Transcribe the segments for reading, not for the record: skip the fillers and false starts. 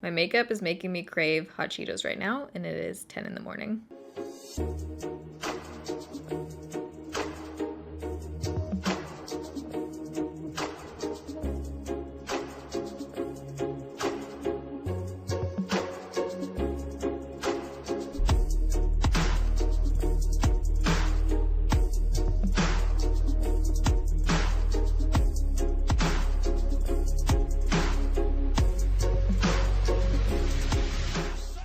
My makeup is making me crave hot Cheetos right now, and it is 10 in the morning.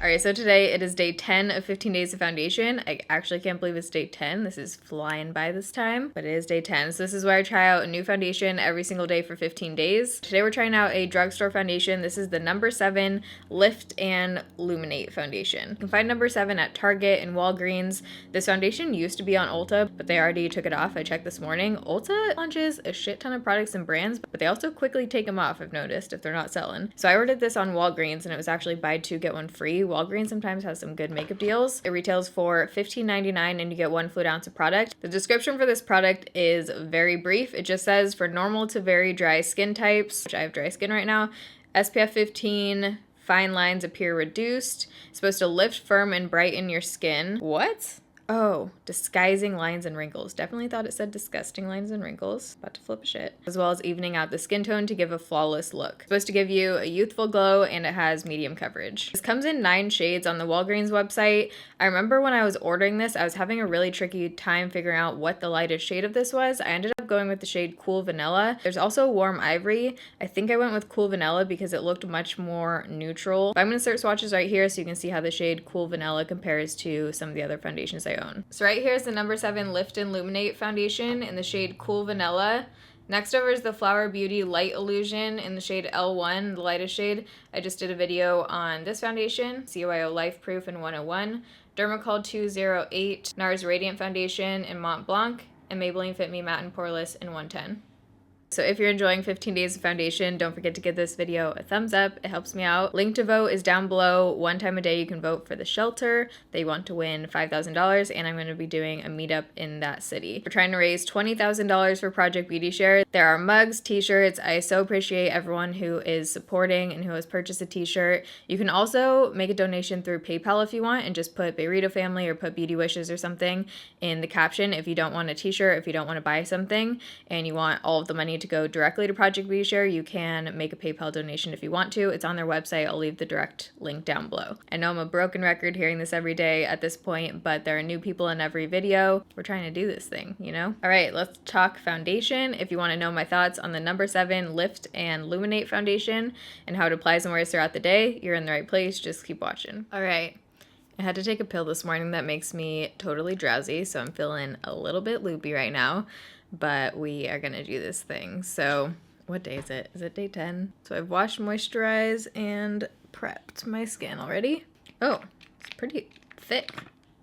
Alright, so today it is day 10 of 15 days of foundation. I actually can't believe it's day 10. This is flying by this time, but it is day 10. So this is where I try out a new foundation every single day for 15 days. Today we're trying out a drugstore foundation. This is the No7 Lift and Luminate foundation. You can find No7 at Target and Walgreens. This foundation used to be on Ulta, but they already took it off. I checked this morning. Ulta launches a shit ton of products and brands, but they also quickly take them off, I've noticed, if they're not selling. So I ordered this on Walgreens, and it was actually buy two, get one free. Walgreens sometimes has some good makeup deals. It retails for $15.99 and you get 1 fluid ounce of product. The description for this product is very brief. It just says for normal to very dry skin types, which I have dry skin right now, SPF 15, fine lines appear reduced. It's supposed to lift, firm, and brighten your skin. What? Oh, disguising lines and wrinkles. Definitely thought it said disgusting lines and wrinkles. About to flip a shit. As well as evening out the skin tone to give a flawless look. It's supposed to give you a youthful glow, and it has medium coverage. This comes in 9 shades on the Walgreens website. I remember when I was ordering this, I was having a really tricky time figuring out what the lightest shade of this was. I ended up going with the shade Cool Vanilla. There's also Warm Ivory. I think I went with Cool Vanilla because it looked much more neutral. But I'm going to insert swatches right here so you can see how the shade Cool Vanilla compares to some of the other foundations I own. So right here is the No7 Lift and Luminate foundation in the shade Cool Vanilla. Next over is the Flower Beauty Light Illusion in the shade L1, the lightest shade. I just did a video on this foundation, CYO Life Proof in 101, Dermacol 208, NARS Radiant Foundation in Mont Blanc, and Maybelline Fit Me Matte and Poreless in 110. So if you're enjoying 15 days of foundation, don't forget to give this video a thumbs up. It helps me out. Link to vote is down below. 1 time a day you can vote for the shelter. They want to win $5,000, and I'm going to be doing a meetup in that city. We're trying to raise $20,000 for Project Beauty Share. There are mugs, t-shirts. I so appreciate everyone who is supporting and who has purchased a t-shirt. You can also make a donation through PayPal if you want, and just put Burrito Family or put Beauty Wishes or something in the caption if you don't want a t-shirt, if you don't want to buy something, and you want all of the money to go directly to Project Beauty Share. You can make a PayPal donation if you want to. It's on their website. I'll leave the direct link down below. I know I'm a broken record hearing this every day at this point, but there are new people in every video. We're trying to do this thing, you know? All right, let's talk foundation. If you want to know my thoughts on the No7 Lift and Luminate foundation and how it applies and wears throughout the day, you're in the right place. Just keep watching. All right. I had to take a pill this morning that makes me totally drowsy, so I'm feeling a little bit loopy right now. But we are gonna do this thing. So what day is it? Is it day 10? So I've washed, moisturized, and prepped my skin already. Oh, it's pretty thick.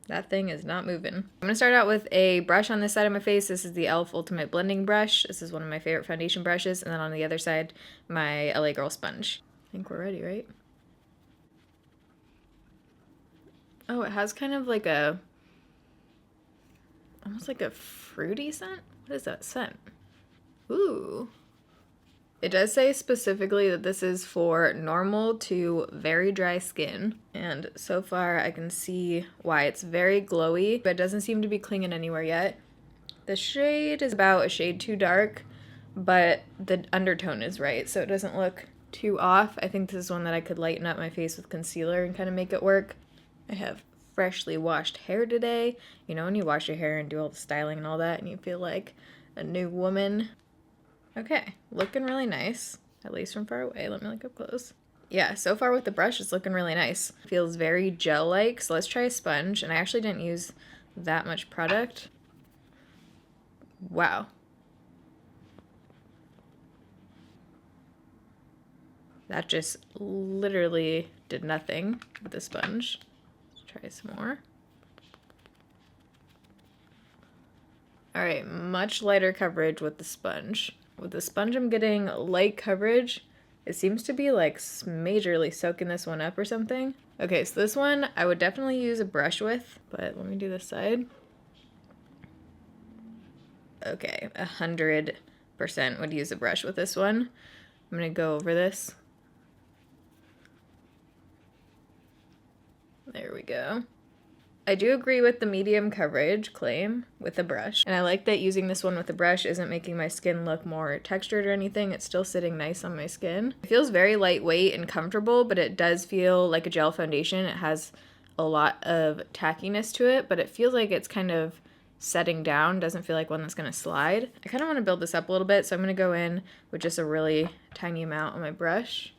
That thing is not moving. I'm gonna start out with a brush on this side of my face. This is the e.l.f. Ultimate Blending Brush. This is one of my favorite foundation brushes. And then on the other side, my LA Girl sponge. I think we're ready, right? Oh, it has kind of like a, almost like a fruity scent. What is that scent? Ooh. It does say specifically that this is for normal to very dry skin. And so far I can see why it's very glowy, but it doesn't seem to be clinging anywhere yet. The shade is about a shade too dark, but the undertone is right, so it doesn't look too off. I think this is one that I could lighten up my face with concealer and kind of make it work. I have freshly washed hair today. You know, when you wash your hair and do all the styling and all that and you feel like a new woman. Okay, looking really nice, at least from far away. Let me look up close. Yeah, so far with the brush, it's looking really nice. Feels very gel-like, so let's try a sponge. And I actually didn't use that much product. Wow. That just literally did nothing with the sponge. Try some more. All right, much lighter coverage with the sponge. With the sponge, I'm getting light coverage. It seems to be like majorly soaking this one up or something. Okay, so this one I would definitely use a brush with, but let me do this side. Okay, 100% would use a brush with this one. I'm gonna go over this. There we go. I do agree with the medium coverage claim with the brush. And I like that using this one with the brush isn't making my skin look more textured or anything. It's still sitting nice on my skin. It feels very lightweight and comfortable, but it does feel like a gel foundation. It has a lot of tackiness to it, but it feels like it's kind of setting down. Doesn't feel like one that's gonna slide. I kind of want to build this up a little bit, so I'm gonna go in with just a really tiny amount on my brush.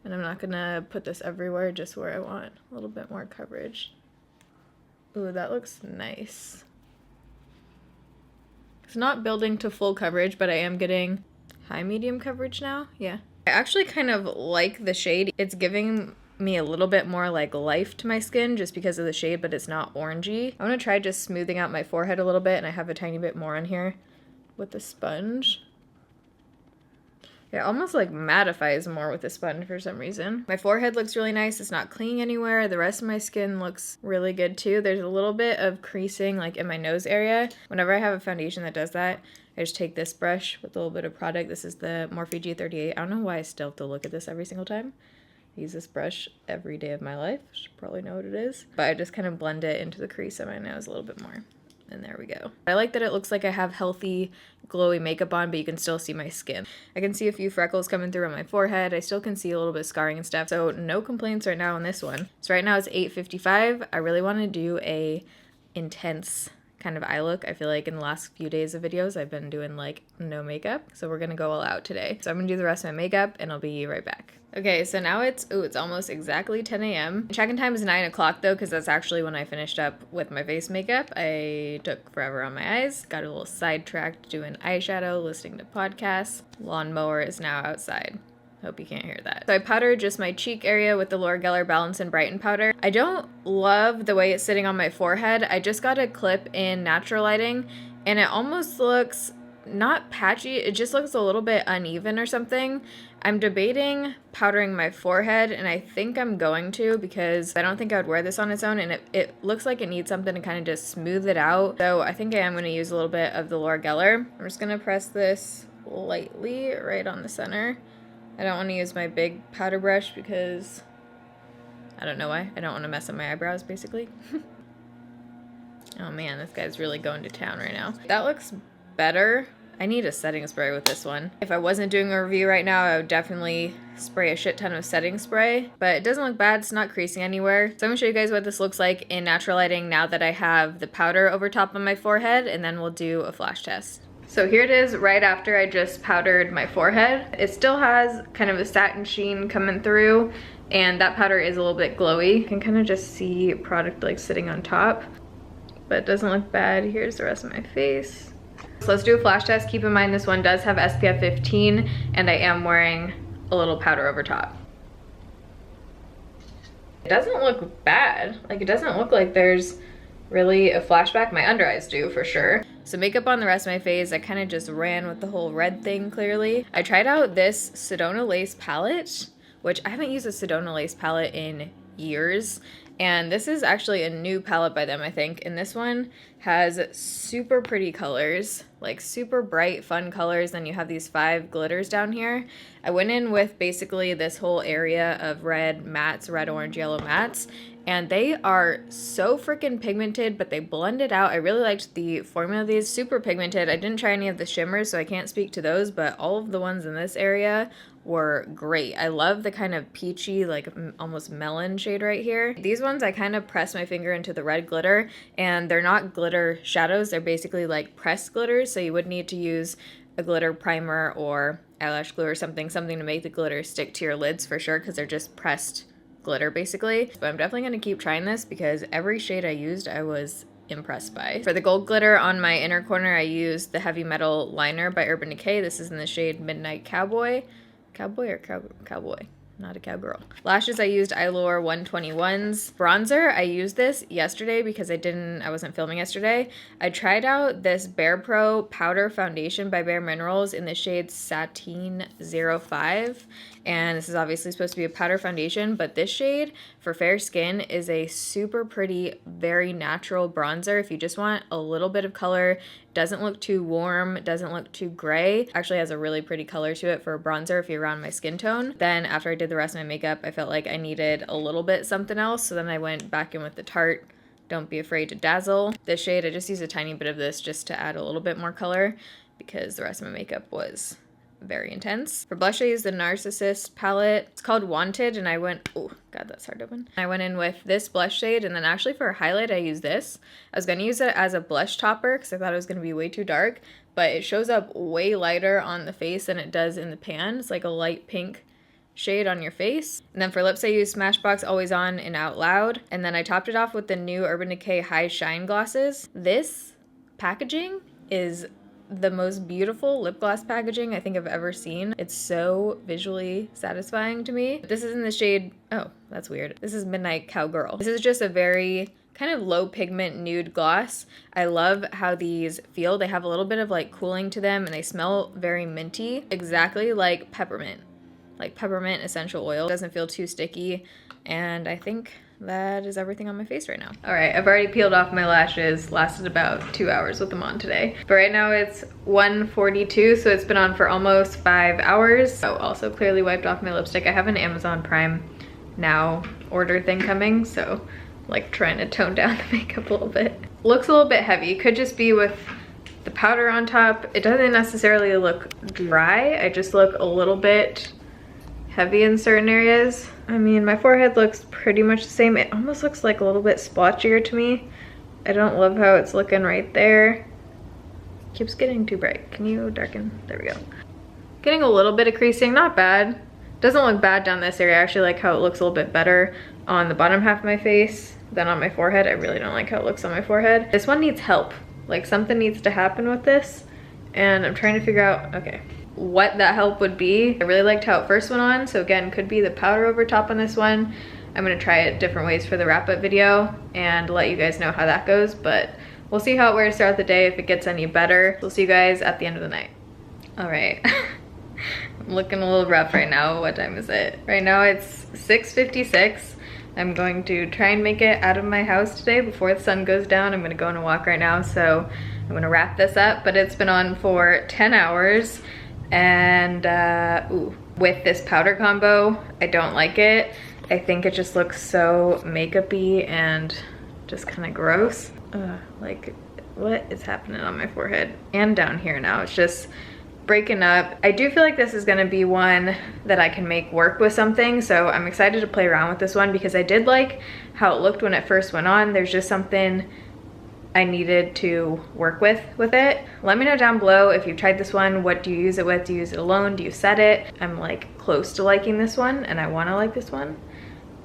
And I'm not gonna put this everywhere, just where I want a little bit more coverage. Ooh, that looks nice. It's not building to full coverage, but I am getting high medium coverage now. Yeah. I actually kind of like the shade. It's giving me a little bit more like life to my skin just because of the shade, but it's not orangey. I'm gonna try just smoothing out my forehead a little bit, and I have a tiny bit more on here with the sponge. It almost like mattifies more with the sponge for some reason. My forehead looks really nice. It's not clinging anywhere. The rest of my skin looks really good too. There's a little bit of creasing like in my nose area. Whenever I have a foundation that does that, I just take this brush with a little bit of product. This is the Morphe G38. I don't know why I still have to look at this every single time. I use this brush every day of my life. You should probably know what it is. But I just kind of blend it into the crease of my nose a little bit more. And there we go. I like that it looks like I have healthy, glowy makeup on, but you can still see my skin. I can see a few freckles coming through on my forehead. I still can see a little bit of scarring and stuff. So no complaints right now on this one. So right now it's 8:55. I really want to do a intense kind of eye look. I feel like in the last few days of videos, I've been doing like no makeup. So we're gonna go all out today. So I'm gonna do the rest of my makeup and I'll be right back. Okay, so now it's almost exactly 10 a.m. Check-in time is 9 o'clock though, because that's actually when I finished up with my face makeup. I took forever on my eyes, got a little sidetracked doing eyeshadow, listening to podcasts. Lawnmower is now outside. Hope you can't hear that. So I powdered just my cheek area with the Laura Geller Balance and Brighten powder. I don't love the way it's sitting on my forehead. I just got a clip in natural lighting and it almost looks not patchy. It just looks a little bit uneven or something. I'm debating powdering my forehead and I think I'm going to because I don't think I would wear this on its own and it looks like it needs something to kind of just smooth it out. So I think I am going to use a little bit of the Laura Geller. I'm just going to press this lightly right on the center. I don't want to use my big powder brush because I don't know why. I don't want to mess up my eyebrows basically. Oh man, this guy's really going to town right now. That looks better. I need a setting spray with this one. If I wasn't doing a review right now, I would definitely spray a shit ton of setting spray, but it doesn't look bad. It's not creasing anywhere. So I'm gonna show you guys what this looks like in natural lighting now that I have the powder over top of my forehead, and then we'll do a flash test. So here it is right after I just powdered my forehead. It still has kind of a satin sheen coming through, and that powder is a little bit glowy. You can kind of just see product like sitting on top, but it doesn't look bad. Here's the rest of my face. So let's do a flash test. Keep in mind this one does have SPF 15 and I am wearing a little powder over top. It doesn't look bad. Like it doesn't look like there's really a flashback. My under eyes do for sure. So makeup on the rest of my face, I kind of just ran with the whole red thing clearly. I tried out this Sedona Lace palette, which I haven't used a Sedona Lace palette in years. And this is actually a new palette by them, I think. And this one has super pretty colors, like super bright, fun colors. Then you have these 5 glitters down here. I went in with basically this whole area of red mattes, red, orange, yellow mattes. And they are so freaking pigmented, but they blend it out. I really liked the formula of these. Super pigmented. I didn't try any of the shimmers, so I can't speak to those, but all of the ones in this area were great. I love the kind of peachy, like almost melon shade right here. These ones I kind of pressed my finger into the red glitter, and they're not glitter shadows. They're basically like pressed glitters, so you would need to use a glitter primer or eyelash glue or something to make the glitter stick to your lids for sure, because they're just pressed glitter basically. But I'm definitely going to keep trying this because every shade I used I was impressed by. For the gold glitter on my inner corner, I used the Heavy Metal Liner by Urban Decay. This is in the shade Midnight Cowboy. Cowboy or cowboy? Not a cowgirl. Lashes, I used Eylure 121s. Bronzer, I used this yesterday because I wasn't filming yesterday. I tried out this Bare Pro Powder Foundation by Bare Minerals in the shade Sateen 05. And this is obviously supposed to be a powder foundation, but this shade for fair skin is a super pretty, very natural bronzer. If you just want a little bit of color Doesn't look too warm, doesn't look too gray. Actually has a really pretty color to it for a bronzer if you're around my skin tone. Then after I did the rest of my makeup, I felt like I needed a little bit something else. So then I went back in with the Tarte Don't Be Afraid to Dazzle. This shade, I just used a tiny bit of this just to add a little bit more color because the rest of my makeup was very intense. For blush, I used the Narcissist palette. It's called Wanted, and I went, oh god, that's hard to open. I went in with this blush shade, and then actually for a highlight, I used this. I was gonna use it as a blush topper because I thought it was gonna be way too dark, but it shows up way lighter on the face than it does in the pan. It's like a light pink shade on your face. And then for lips, I used Smashbox Always On and Out Loud. And then I topped it off with the new Urban Decay High Shine glosses. This packaging is the most beautiful lip gloss packaging I think I've ever seen. It's so visually satisfying to me. This is in the shade, oh, that's weird. This is Midnight Cowgirl. This is just a very kind of low pigment nude gloss. I love how these feel. They have a little bit of like cooling to them and they smell very minty, exactly like peppermint essential oil. It doesn't feel too sticky, and I think that is everything on my face right now. All right, I've already peeled off my lashes. Lasted about 2 hours with them on today. But right now it's 1:42, so it's been on for almost 5 hours. Oh, also clearly wiped off my lipstick. I have an Amazon Prime Now order thing coming, so like trying to tone down the makeup a little bit. Looks a little bit heavy. Could just be with the powder on top. It doesn't necessarily look dry. I just look a little bit heavy in certain areas. I mean, my forehead looks pretty much the same. It almost looks like a little bit splotchier to me. I don't love how it's looking right there. Keeps getting too bright. Can you darken? There we go. Getting a little bit of creasing, not bad. Doesn't look bad down this area. I actually like how it looks a little bit better on the bottom half of my face than on my forehead. I really don't like how it looks on my forehead. This one needs help. Like something needs to happen with this, and I'm trying to figure out, okay, what that help would be. I really liked how it first went on, so again, could be the powder over top on this one. I'm gonna try it different ways for the wrap-up video and let you guys know how that goes, but we'll see how it wears throughout the day, if it gets any better. We'll see you guys at the end of the night. All right, I'm looking a little rough right now. What time is it? Right now it's 6:56. I'm going to try and make it out of my house today before the sun goes down. I'm gonna go on a walk right now, so I'm gonna wrap this up, but it's been on for 10 hours. And ooh, with this powder combo, I don't like it. I think it just looks so makeup-y and just kind of gross. Like, what is happening on my forehead and down here now? It's just breaking up. I do feel like this is gonna be one that I can make work with something, so I'm excited to play around with this one because I did like how it looked when it first went on. There's just something I needed to work with it. Let me know down below if you've tried this one. What do you use it with? Do you use it alone? Do you set it? I'm like close to liking this one and I want to like this one,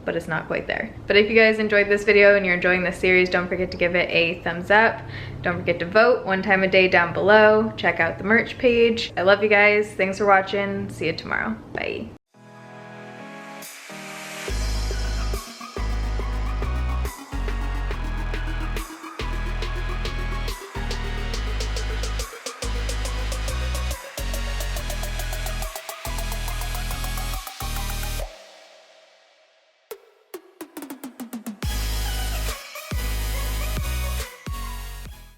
but it's not quite there. But if you guys enjoyed this video and you're enjoying this series, don't forget to give it a thumbs up. Don't forget to vote 1 time a day down below. Check out the merch page. I love you guys. Thanks for watching. See you tomorrow. Bye.